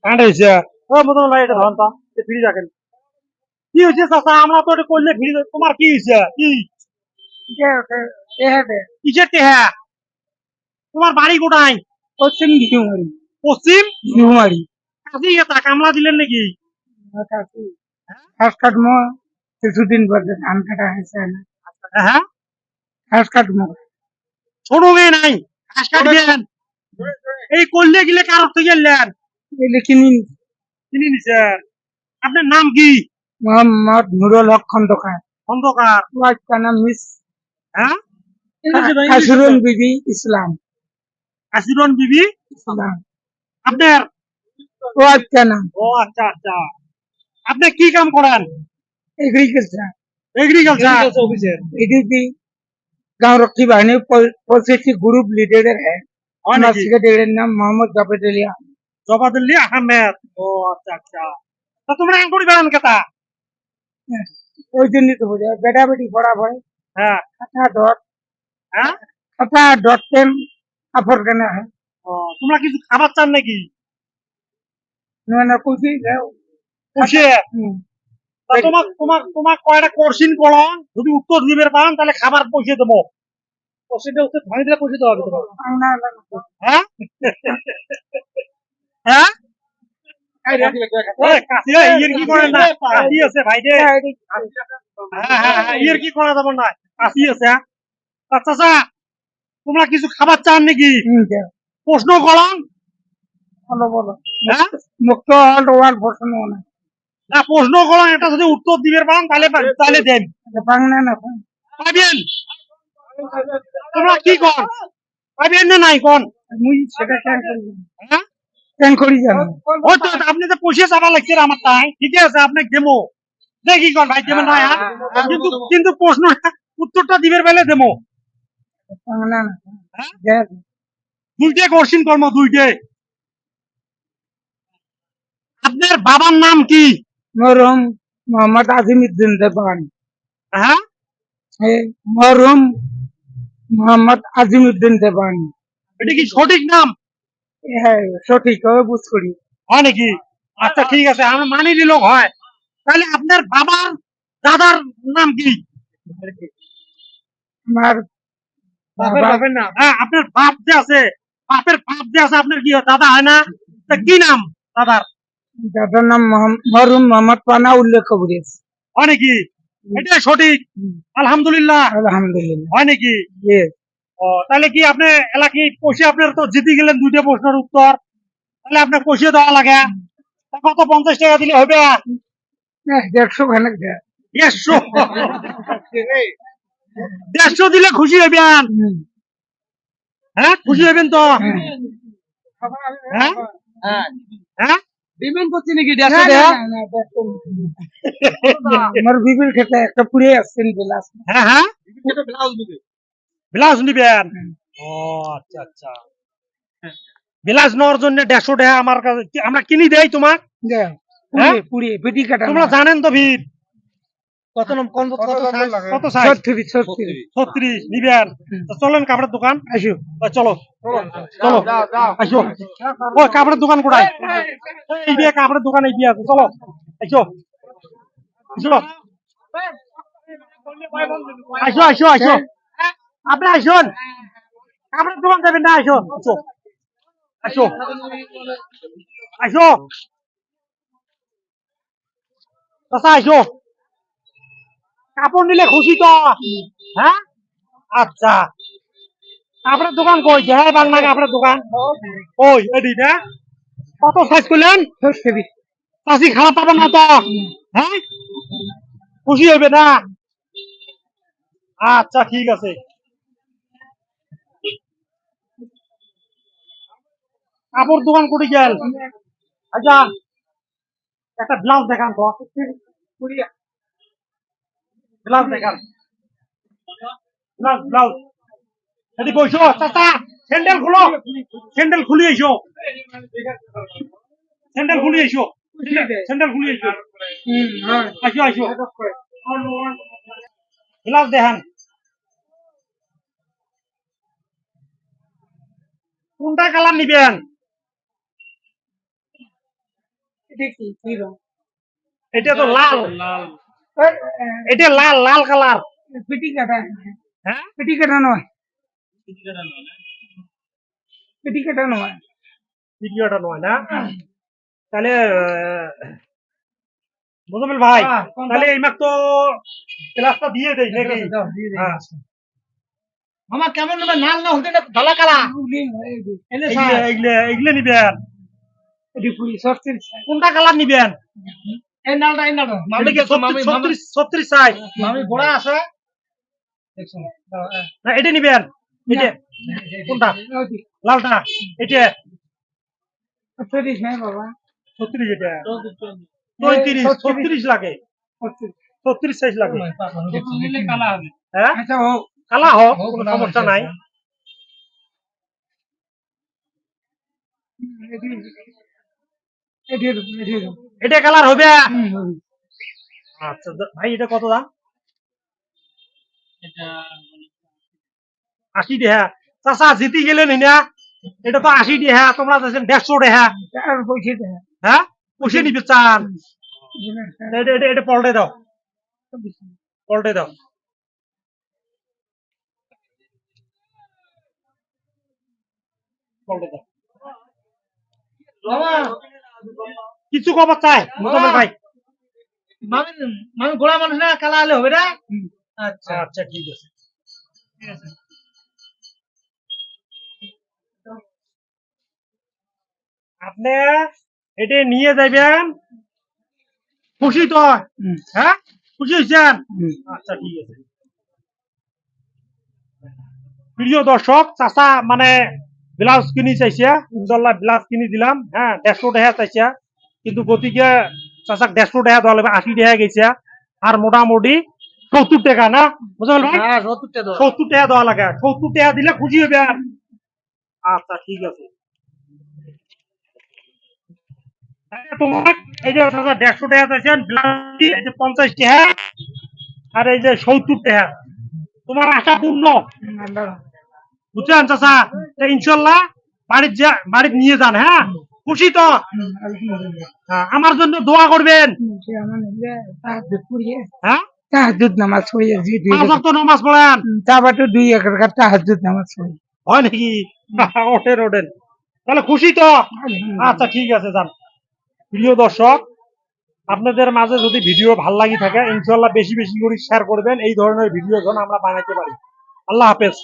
কাঁটা হয়েছে ও মতন ভাই এটা ধরন তা ফিরে রাখেন কি হয়েছে চাচা আমরা তো এটা করলে ফিরে তোমার কি হয়েছে কি কিসের টেহা তোমার বাড়ি কোথায় পশ্চিম ঘিউমারি পশ্চিম ঘিউমারি কাছেই গেতা কামলা দিলেন নাকি ঘাস কাটবো কিছুদিন পরে ধান কাটা হয়েছে না হ্যাঁ ঘাস কাটবো ছোট মেয়ে নাই ঘাস কাটবেন এই করলে গেলে কারোর থেকে গেলেন এলে কিনি চিনি নিছেন আপনার নাম কি মোহাম্মদ নুরুল হক খন্দকার খন্দকার ওয়াইফ का नाम मिस হ্যাঁ কাসরুন বিবি ইসলাম কাসিরন বিবি ইসলাম আপনার ওয়াইফ का नाम ও আচ্ছা আচ্ছা আপনি কি কাম করেন एग्रीकल्चर एग्रीकल्चर ऑफिसर एडीपी गांव रक्षी बाहिनी पॉलिसी ग्रुप लीडर है আমার সেক্রেটারির নাম মোহাম্মদ জাফর আলী জবাদুল্লি আহমেদ ও আচ্ছা আচ্ছা তা তোমরা এম করি বেড়ান কেতা ওই জন্যই তো বোঝা বেটা বেটি পড়া হয় হ্যাঁ খাতা ডট হ্যাঁ খাতা ডট টেম আফর কেনা হয় ও তোমরা কিছু খাবার চান নাকি না কুচি যাও পুষে তা তোমাক তোমাক তোমাক কয়টা কোশ্চিন করলাম যদি উত্তর দিবে পান তাহলে খাবার পয়সা দেবো কোশ্চিনটা উত্তর ধরে দিলে পয়সা দেওয়া হবে তোমার হ্যাঁ হ্যাঁ ইয়ের কি করেন না কাশি আছে ভাই রে হ্যাঁ হ্যাঁ হ্যাঁ ইয়ের কি করা যাবে না কাশি আছে আচ্ছা আচ্ছা তোমরা কিছু খাবার চান নাকি প্রশ্ন করলাম বলো বলো হ্যাঁ মুক্ত অল ওয়ার্ল্ড প্রশ্ন না না প্রশ্ন করলাম এটা যদি উত্তর দিবে পান তাহলে তাহলে দেন বাংলা না পাবেন তোমরা কি কর পাবেন না নাই কোন মুই সেটা কেন করি হ্যাঁ কেন করি জানো ও তো আপনি তো পয়সা চাবা লাগছে আমার তাই ঠিক আছে আপনি দেবো দেখি কোন ভাই দেবেন না কিন্তু কিন্তু প্রশ্ন উত্তরটা দিবে বেলে দেবো বাংলা না হ্যাঁ দুইটা কোশ্চিন করবো দুইটা আপনার বাবার নাম কি মরহুম মোহাম্মদ আজিমউদ্দিন দেবান হ্যাঁ মরহুম মোহাম্মদ আজিমউদ্দিন দেবান এটা কি সঠিক নাম হ্যাঁ সঠিক বুঝ করি হয় নাকি আচ্ছা ঠিক আছে আমি মানি নিল হয় তাহলে আপনার বাবার দাদার নাম কি আমার বাপের নাম হ্যাঁ আপনার বাপ যে আছে বাপের বাপ যে আছে আপনার কি হয় দাদা হয় না তা কি নাম দাদার দাদার নাম মরহুম মোহাম্মদ পানা উল্লেখ করেছে হয় নাকি এটা সঠিক আলহামদুলিল্লাহ আলহামদুলিল্লাহ হয় নাকি Yes. ও তাহলে কি আপনি এলাকি পয়সা আপনার তো জিতে গেলেন দুইটা প্রশ্নের উত্তর তাহলে আপনার পয়সা দেওয়া লাগে তা কত 50 টাকা দিলে হবে 150 খানেক দেয় 150 দিলে খুশি হবেন হ্যাঁ খুশি হবেন তো হ্যাঁ হ্যাঁ বিবিন করছি নাকি আমার বিবির খেতে একটা পুড়ে আসছেন বিলাস হ্যাঁ হ্যাঁ বিলাস নিবেন ও আচ্ছা আচ্ছা বিলাস নেওয়ার জন্য 150 টাকা আমার কাছে আমরা কিনি দেই তোমার পুড়িয়ে পুড়িয়ে পেটি কাটা তোমরা জানেন তো ভিড় কত কত সাইজ 36 নিবেন তো চলেন কাপড়ের দোকান আসো চলো চলো আসো ও কাপড়ের দোকান কোথায় এই দিয়ে কাপড়ের দোকান এই দিয়ে আছে চলো আসো আসো আসো আসো আসো আপনি আসুন কাপড়ের দোকান যাবেন না আসো আসো আসো আসো চাচা আসো কাপড় নিলে খুশি তো হ্যাঁ আচ্ছা কাপড়ের দোকান কই দেখাই বাংলা কাপড়ের দোকান ওই এদিকে কত সাইজ করলেন চাষি খারাপ পাবেন না তো হ্যাঁ খুশি হইবে না আচ্ছা ঠিক আছে কাপড় দোকান করে গেল আচ্ছা একটা ব্লাউজ দেখান তো ব্লাউজ দেখান ব্লাউজ ব্লাউজ এদিকে বসো চাচা স্যান্ডেল খুলো স্যান্ডেল খুলে এসো স্যান্ডেল খুলে এসো স্যান্ডেল খুলে এসো আসো আসো ব্লাউজ দেখান কোনটা কালার নিবেন এটা কি রং? এটা তো লাল, ওই, এটা লাল লাল কালার। পিটি কাটা, হ্যাঁ পিটি কাটা নয়, পিটি কাটা নয়। ভিডিওটা নয় না, তাহলে মোজাম্মেল ভাই তাহলে এই মাত্র ক্লাসটা দিয়ে দেই নাকি? হ্যাঁ। মামা কেমন নেবে লাল না হলদে না ধলা কালা এলে এগুলো এগুলো এগুলো নিবেন, এটি পুরি সস্তির কোনটা কালার নিবেন? এই নালটা মামি এটা কি কে মামি 36 36 সাইজ মামি বড় আছে দেখছো না, এটা নিবেন, এটা কোনটা? লালটা, এটা সস্তির হ্যাঁ বাবা, 36, এটা 35 36 লাগে, সস্তির। 36 সাইজ লাগে। কালা হবে হ্যাঁ আচ্ছা ও কালা হোক, কোনো সমস্যা নাই। এটি এটি এটি এটা কালার হবে। হুম, আচ্ছা ভাই এটা কত দাম? এটা 80 টাকা। চাচা জিতে গেলেন না, এটা তো 80 টাকা, তোমরা চাইছেন 150 টাকা। আর পয়সা দেয় হ্যাঁ পয়সা নিবে চান? এটা এটা এটা পল্টে দাও, পল্টে দাও। পল্টে দাও। মামা কিছু খবর চাই মোজাম্মেল ভাই? মামি মামি গোড়া মানুষ না কালা হলে হবে না আচ্ছা আচ্ছা ঠিক আছে। ঠিক আছে আপনি এটা নিয়ে যাবেন, খুশি তো? হুম, হ্যাঁ খুশি হয়েছেন? হুম। আচ্ছা ঠিক আছে। প্রিয় দর্শক, চাচা মানে ব্লাউজ কিনে চাইছে, ইনশাল্লাহ ব্লাউজ কিনে দিলাম। হ্যাঁ 150 টাকা চাইছে, কিন্তু গতিকে চাচাক 150 টাকা দেওয়া লাগবে, 80 টাকা গেছে। আর মোটামুটি 70 টাকা না বুঝলেন ভাই? হ্যাঁ 70 টাকা 70 টাকা দেওয়া লাগে, 70 টাকা দিলে খুশি হবে। আচ্ছা ঠিক আছে। তাহলে তোমার এই যে চাচা 150 টাকা চাইছেন, ব্লাউজ এই যে 50 টাকা, আর এই যে 70 টাকা, তোমার আশা পূর্ণ বুঝছেন চাচা? তো ইনশাল্লাহ বাড়িতে নিয়ে যান। হ্যাঁ খুশি তো? আলহামদুলিল্লাহ। হ্যাঁ, আমার জন্য দোয়া করবেন। সে আমার নিলে তাহাজ্জুদ পড়িয়ে হ্যাঁ তাহাজ্জুদ নামাজ পড়িয়ে জি 2 5 ওয়াক্ত নামাজ পড়েন তারপর তো 2 রাকাত তাহাজ্জুদ নামাজ পড়ি। হয় নাকি? ওঠেন ওঠেন, তাহলে খুশি তো? আলহামদুলিল্লাহ। আচ্ছা ঠিক আছে যান। প্রিয় দর্শক, আপনাদের মাঝে যদি ভিডিও ভাল লাগি থাকে ইনশাল্লাহ বেশি বেশি করে শেয়ার করবেন, এই ধরনের ভিডিও যেন আমরা বানাইতে পারি। আল্লাহ হাফেজ।